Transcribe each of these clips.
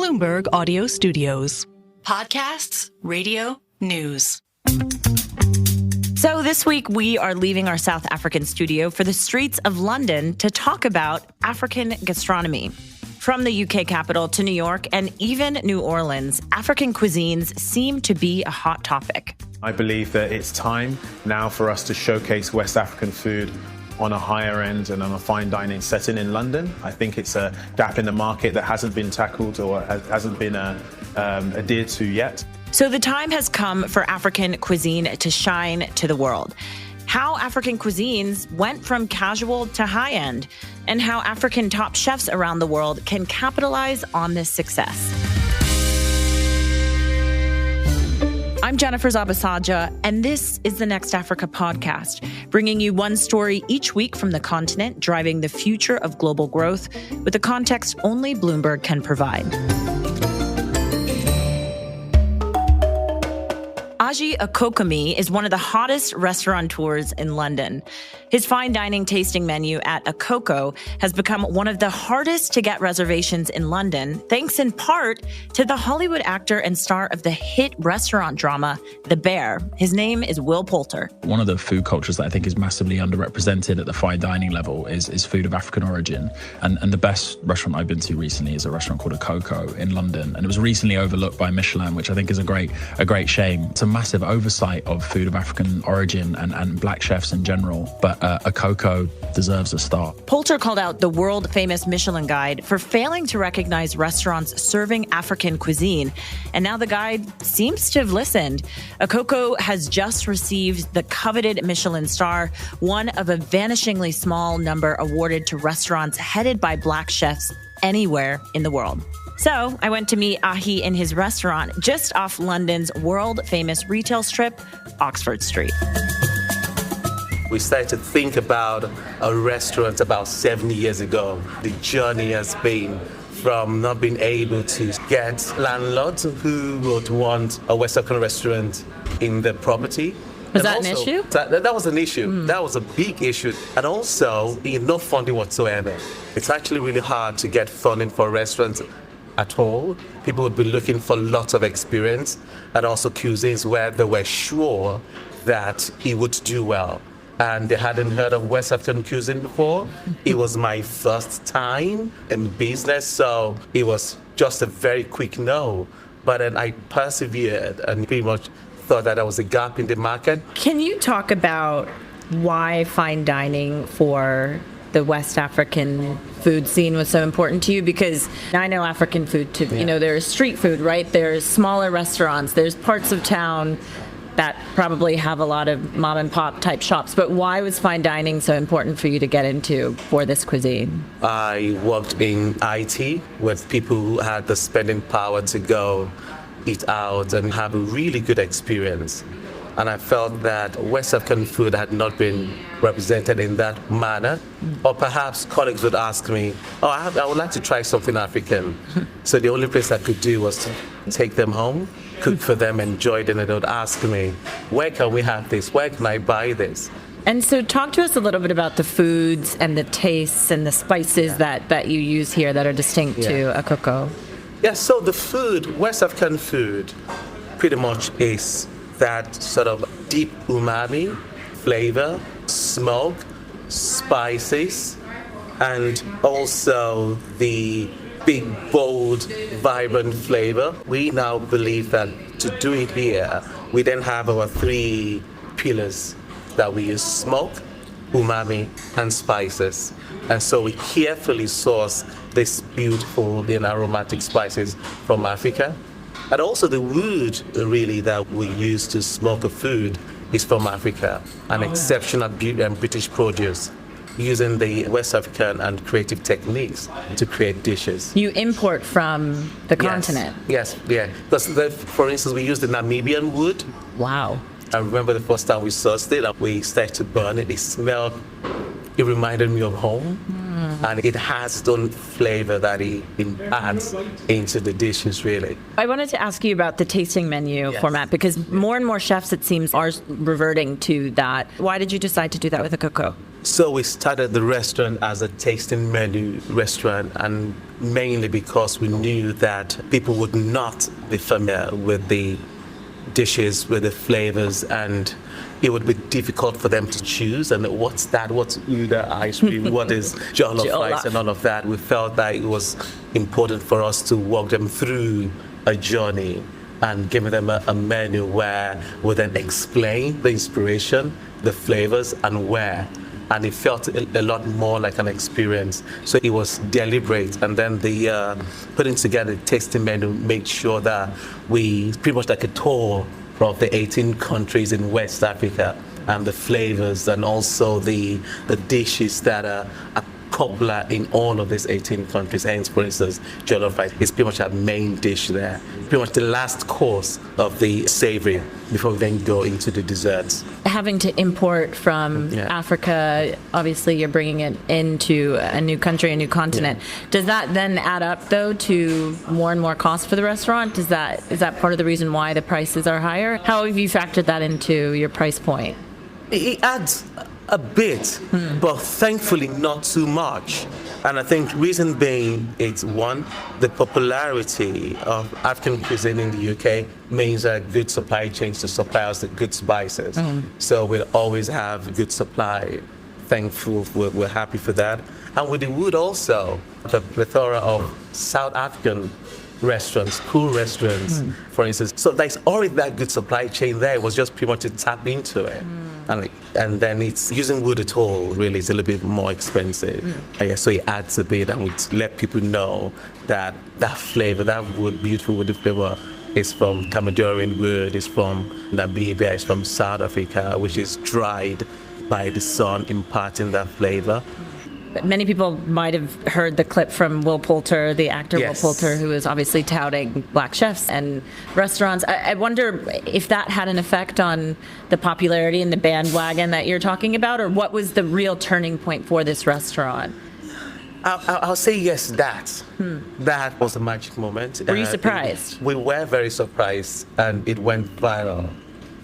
Bloomberg Audio Studios. Podcasts, radio, news. So this week, we are leaving our South African studio for the streets of London to talk about African gastronomy. From the UK capital to New York and even New Orleans, African cuisines seem to be a hot topic. I believe that it's time now for us to showcase West African food on a higher end and on a fine dining setting in London. I think it's a gap in the market that hasn't been tackled or hasn't been adhered to yet. So the time has come for African cuisine to shine to the world. How African cuisines went from casual to high-end, and how African top chefs around the world can capitalize on this success. I'm Jennifer Zabasajja, and this is the Next Africa podcast, bringing you one story each week from the continent, driving the future of global growth with the context only Bloomberg can provide. Akoko is one of the hottest restaurateurs in London. His fine dining tasting menu at Akoko has become one of the hardest to get reservations in London, thanks in part to the Hollywood actor and star of the hit restaurant drama, The Bear. His name is Will Poulter. One of the food cultures that I think is massively underrepresented at the fine dining level is food of African origin. And the best restaurant I've been to recently is a restaurant called Akoko in London. And it was recently overlooked by Michelin, which I think is a great shame. It's a massive oversight of food of African origin and black chefs in general, but Akoko deserves a star. Poulter called out the world-famous Michelin guide for failing to recognize restaurants serving African cuisine, and now the guide seems to have listened. Akoko has just received the coveted Michelin star, one of a vanishingly small number awarded to restaurants headed by black chefs anywhere in the world. So I went to meet Ahi in his restaurant just off London's world-famous retail strip, Oxford Street. We started to think about a restaurant about 7 years ago. The journey has been from not being able to get landlords who would want a West African restaurant in their property. Was that an issue? That was an issue. That was a big issue. And also, no funding whatsoever. It's actually really hard to get funding for restaurants at all. People would be looking for lots of experience and also cuisines where they were sure that it would do well. And they hadn't heard of West African cuisine before. It was my first time in business, so it was just a very quick no. But then I persevered and pretty much thought that there was a gap in the market. Can you talk about why fine dining for the West African food scene was so important to you? Because I know African food too. Yeah. You know, there's street food, right? There's smaller restaurants. There's parts of town that probably have a lot of mom and pop type shops. But why was fine dining so important for you to get into for this cuisine? I worked in IT with people who had the spending power to go eat out and have a really good experience. And I felt that West African food had not been represented in that manner. Or perhaps colleagues would ask me, I would like to try something African. So the only place I could do was to take them home, cook for them, enjoy it, and they would ask me, where can we have this? Where can I buy this? And so talk to us a little bit about the foods and the tastes and the spices that you use here that are distinct to Akoko. Yeah, so the food, West African food, pretty much is that sort of deep umami flavor, smoke, spices, and also the big, bold, vibrant flavor. We now believe that to do it here, we then have our three pillars that we use: smoke, umami, and spices. And so we carefully source these beautiful and aromatic spices from Africa. And also the wood, really, that we use to smoke a food is from Africa, an exceptional British produce, using the West African and creative techniques to create dishes. You import from the continent? Yes, yeah. Because, for instance, we use the Namibian wood. Wow. I remember the first time we sourced it, we started to burn it. It smelled, it reminded me of home. And it has its own flavor that it adds into the dishes, really. I wanted to ask you about the tasting menu format, because more and more chefs, it seems, are reverting to that. Why did you decide to do that with Akoko? So we started the restaurant as a tasting menu restaurant, and mainly because we knew that people would not be familiar with the dishes, with the flavors, and it would be difficult for them to choose. And what's that? What's Uda ice cream? What is jollof rice and all of that? We felt that it was important for us to walk them through a journey and give them a menu where we then explain the inspiration, the flavors, and where. And it felt a lot more like an experience. So it was deliberate. And then the putting together the tasting menu made sure that we pretty much like a tour of the 18 countries in West Africa, and the flavors and also the dishes that are popular in all of these 18 countries. Hence, for instance, jollof rice is pretty much our main dish there. Pretty much the last course of the savory before we then go into the desserts. Having to import from Africa, obviously you're bringing it into a new country, a new continent. Yeah. Does that then add up, though, to more and more cost for the restaurant? Is that part of the reason why the prices are higher? How have you factored that into your price point? It adds a bit, but thankfully not too much. And I think reason being, it's one, the popularity of African cuisine in the UK means that good supply chains to supply us the good spices. So we'll always have good supply. Thankful, we're happy for that. And with the wood also, the plethora of South African restaurants, cool restaurants, for instance. So there's already that good supply chain there. It was just pretty much to tap into it. And then it's using wood at all, really, is a little bit more expensive. So it adds a bit, and we let people know that that flavor, that wood, beautiful wood flavor, is from Cameroonian wood, is from Namibia, is from South Africa, which is dried by the sun, imparting that flavor. Many people might have heard the clip from Will Poulter, the actor Will Poulter, who is obviously touting black chefs and restaurants. I wonder if that had an effect on the popularity and the bandwagon that you're talking about, or what was the real turning point for this restaurant? I'll say yes, that. That was a magic moment. Were you surprised? We were very surprised, and it went viral.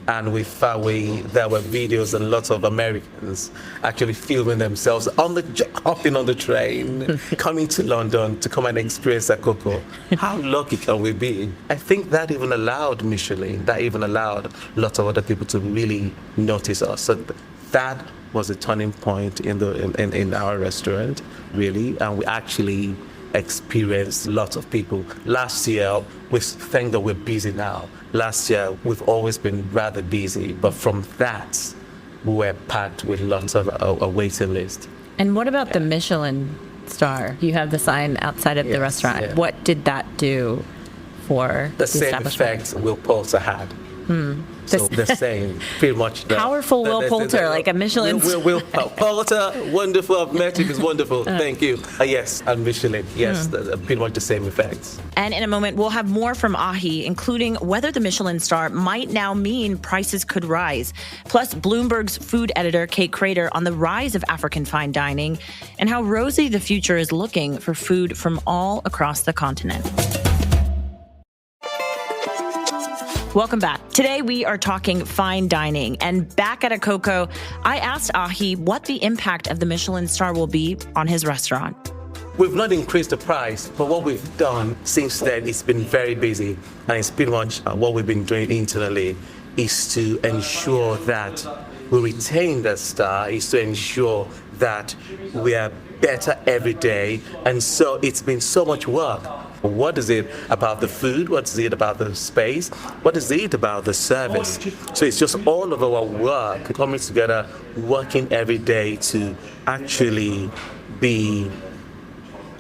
And we found there were videos and lots of Americans actually filming themselves hopping on the train, coming to London to come and experience Akoko. How lucky can we be? I think that even allowed Michelin, that even allowed lots of other people to really notice us. So that was a turning point in our restaurant, really, and we actually experienced lots of people. Last year, we think that we're busy now. Last year, we've always been rather busy, but from that, we were packed with lots of a waiting list. And what about the Michelin star? You have the sign outside of the restaurant. Yeah. What did that do for the same effect Will Poulter had. So the same, pretty much. Powerful Will Poulter, like a Michelin. Will Poulter, wonderful. I've met him, is wonderful. Thank you. Yes, and Michelin, yes, pretty much the same effects. And in a moment, we'll have more from Ahi, including whether the Michelin star might now mean prices could rise. Plus, Bloomberg's food editor, Kate Krader, on the rise of African fine dining and how rosy the future is looking for food from all across the continent. Welcome back. Today we are talking fine dining, and back at Akoko, I asked Ahi what the impact of the Michelin star will be on his restaurant. We've not increased the price, but what we've done since then, it's been very busy, and it's pretty much what we've been doing internally is to ensure that we retain the star, is to ensure that we are better every day, and so it's been so much work. What is it about the food? What is it about the space? What is it about the service? So it's just all of our work coming together, working every day to actually be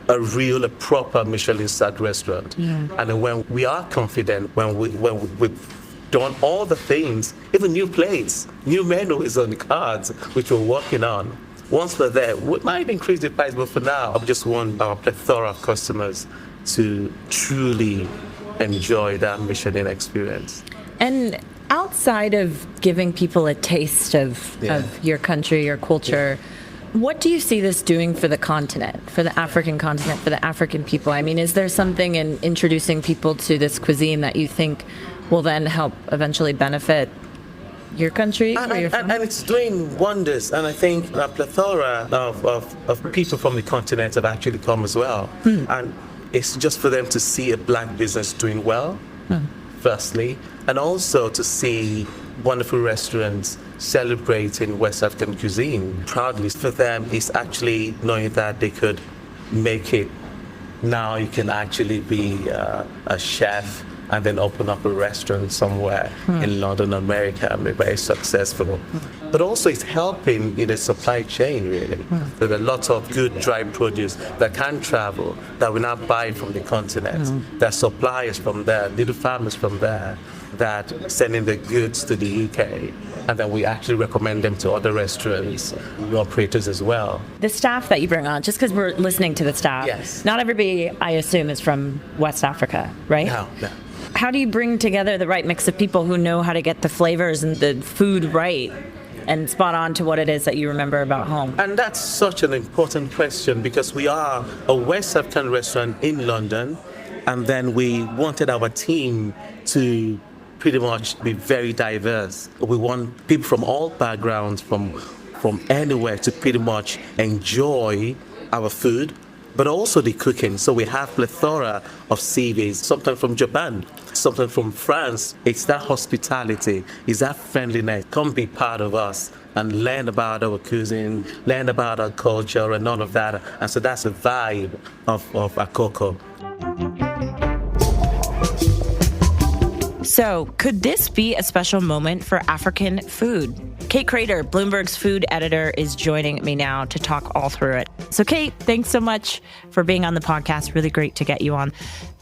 a proper Michelin-starred restaurant. And when we are confident, when we've done all the things, even new plates, new menu is on the cards, which we're working on. Once we're there, we might increase the price, but for now, I just want our plethora of customers to truly enjoy that Michelin experience. And outside of giving people a taste of your country, your culture, what do you see this doing for the continent, for the African continent, for the African people? I mean, is there something in introducing people to this cuisine that you think will then help eventually benefit your country? And it's doing wonders. And I think a plethora of people from the continent have actually come as well. And it's just for them to see a black business doing well, firstly, and also to see wonderful restaurants celebrating West African cuisine proudly. For them, it's actually knowing that they could make it. Now you can actually be a chef and then open up a restaurant somewhere in London, America, and be very successful. But also it's helping in the supply chain, really. There are lots of good dry produce that can travel, that we're not buying from the continent. There are suppliers from there, little farmers from there, that sending the goods to the UK. And then we actually recommend them to other restaurants, operators as well. The staff that you bring on, just because we're listening to the staff, yes. Not everybody, I assume, is from West Africa, right? No. How do you bring together the right mix of people who know how to get the flavors and the food right and spot on to what it is that you remember about home? And that's such an important question, because we are a West African restaurant in London, and then we wanted our team to pretty much be very diverse. We want people from all backgrounds, from anywhere, to pretty much enjoy our food, but also the cooking. So we have plethora of CVs, sometimes from Japan, sometimes from France. It's that hospitality, it's that friendliness. Come be part of us and learn about our cuisine, learn about our culture and all of that. And so that's the vibe of Akoko. So, could this be a special moment for African food? Kate Krader, Bloomberg's food editor, is joining me now to talk all through it. So, Kate, thanks so much for being on the podcast. Really great to get you on.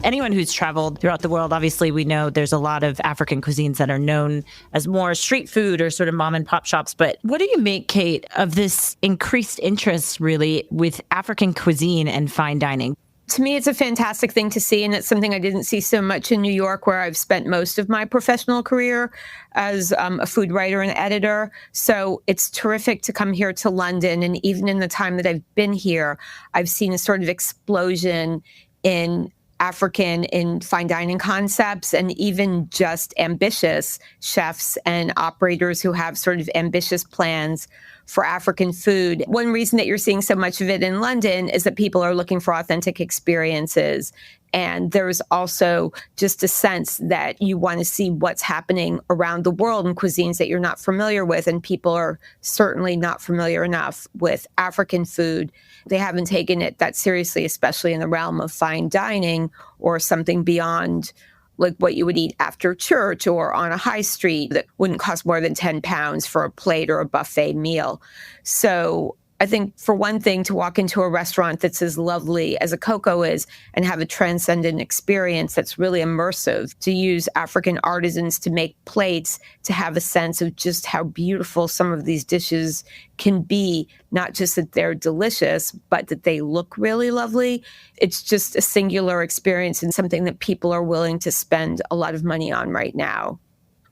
Anyone who's traveled throughout the world, obviously, we know there's a lot of African cuisines that are known as more street food or sort of mom and pop shops. But what do you make, Kate, of this increased interest, really, with African cuisine and fine dining? To me, it's a fantastic thing to see, and it's something I didn't see so much in New York, where I've spent most of my professional career as a food writer and editor. So it's terrific to come here to London, and even in the time that I've been here, I've seen a sort of explosion in African in fine dining concepts, and even just ambitious chefs and operators who have sort of ambitious plans for African food. One reason that you're seeing so much of it in London is that people are looking for authentic experiences. And there's also just a sense that you want to see what's happening around the world in cuisines that you're not familiar with. And people are certainly not familiar enough with African food. They haven't taken it that seriously, especially in the realm of fine dining or something beyond like what you would eat after church or on a high street that wouldn't cost more than £10 for a plate or a buffet meal. So I think, for one thing, to walk into a restaurant that's as lovely as Akoko is and have a transcendent experience that's really immersive, to use African artisans to make plates, to have a sense of just how beautiful some of these dishes can be, not just that they're delicious, but that they look really lovely. It's just a singular experience and something that people are willing to spend a lot of money on right now.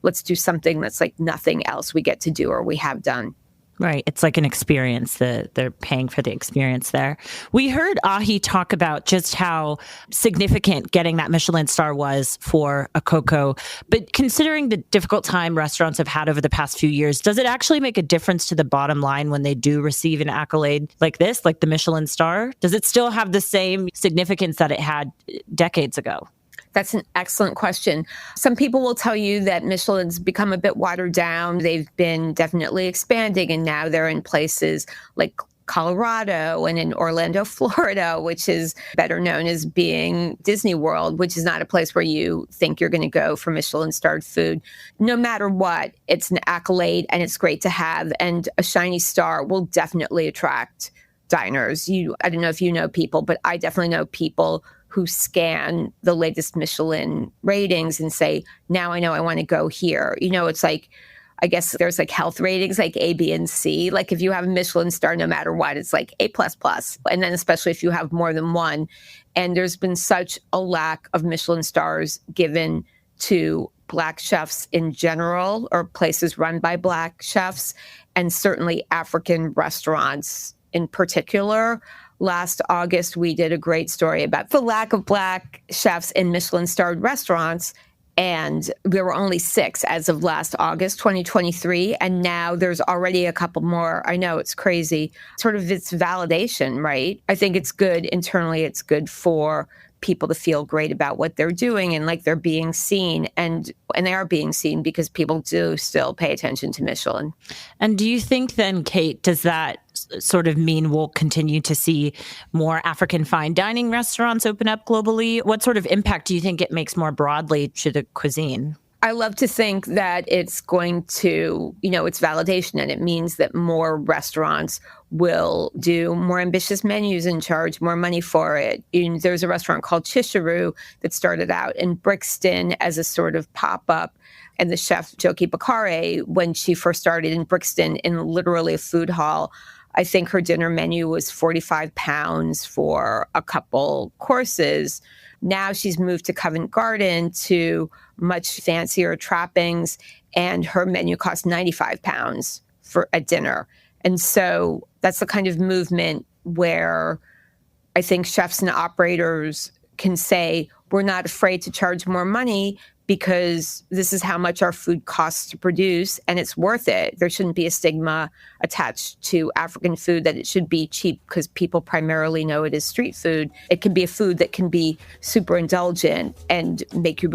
Let's do something that's like nothing else we get to do or we have done. Right. It's like an experience. They're paying for the experience there. We heard Ahi talk about just how significant getting that Michelin star was for Akoko. But considering the difficult time restaurants have had over the past few years, does it actually make a difference to the bottom line when they do receive an accolade like this, like the Michelin star? Does it still have the same significance that it had decades ago? That's an excellent question. Some people will tell you that Michelin's become a bit watered down. They've been definitely expanding, and now they're in places like Colorado and in Orlando, Florida, which is better known as being Disney World, which is not a place where you think you're going to go for Michelin-starred food. No matter what, it's an accolade, and it's great to have, and a shiny star will definitely attract diners. I don't know if you know people, but I definitely know people who scan the latest Michelin ratings and say, now I know I want to go here. It's like, I guess there's like health ratings like A, B, and C. Like if you have a Michelin star, no matter what, it's like A++. And then especially if you have more than one. And there's been such a lack of Michelin stars given to Black chefs in general, or places run by Black chefs, and certainly African restaurants in particular. Last August, we did a great story about the lack of Black chefs in Michelin-starred restaurants. And there were only 6 as of last August, 2023. And now there's already a couple more. I know, it's crazy. Sort of it's validation, right? I think it's good internally. It's good for people to feel great about what they're doing and like they're being seen, and they are being seen because people do still pay attention to Michelin. And do you think then, Kate, does that sort of mean we'll continue to see more African fine dining restaurants open up globally? What sort of impact do you think it makes more broadly to the cuisine? I love to think that it's going to, it's validation, and it means that more restaurants will do more ambitious menus and charge more money for it. There's a restaurant called Chisharu that started out in Brixton as a sort of pop-up. And the chef, Joki Bakare, when she first started in Brixton in literally a food hall, I think her dinner menu was £45 for a couple courses. Now she's moved to Covent Garden to much fancier trappings, and her menu costs £95 for a dinner. And so that's the kind of movement where I think chefs and operators can say, we're not afraid to charge more money because this is how much our food costs to produce, and it's worth it. There shouldn't be a stigma attached to African food that it should be cheap because people primarily know it is street food. It can be a food that can be super indulgent and make you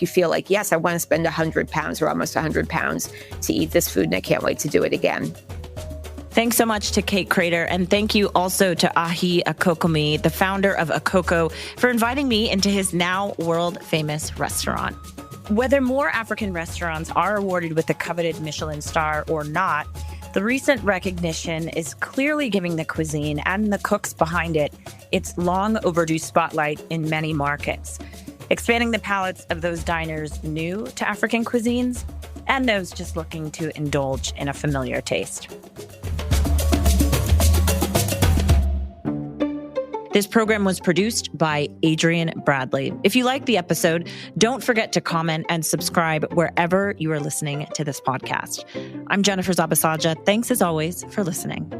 feel like, yes, I want to spend £100 or almost £100 to eat this food, and I can't wait to do it again. Thanks so much to Kate Krader, and thank you also to Ahi Akoko, the founder of Akoko, for inviting me into his now world-famous restaurant. Whether more African restaurants are awarded with the coveted Michelin star or not, the recent recognition is clearly giving the cuisine and the cooks behind it its long overdue spotlight in many markets, expanding the palates of those diners new to African cuisines and those just looking to indulge in a familiar taste. This program was produced by Adrian Bradley. If you like the episode, don't forget to comment and subscribe wherever you are listening to this podcast. I'm Jennifer Zabasajja. Thanks as always for listening.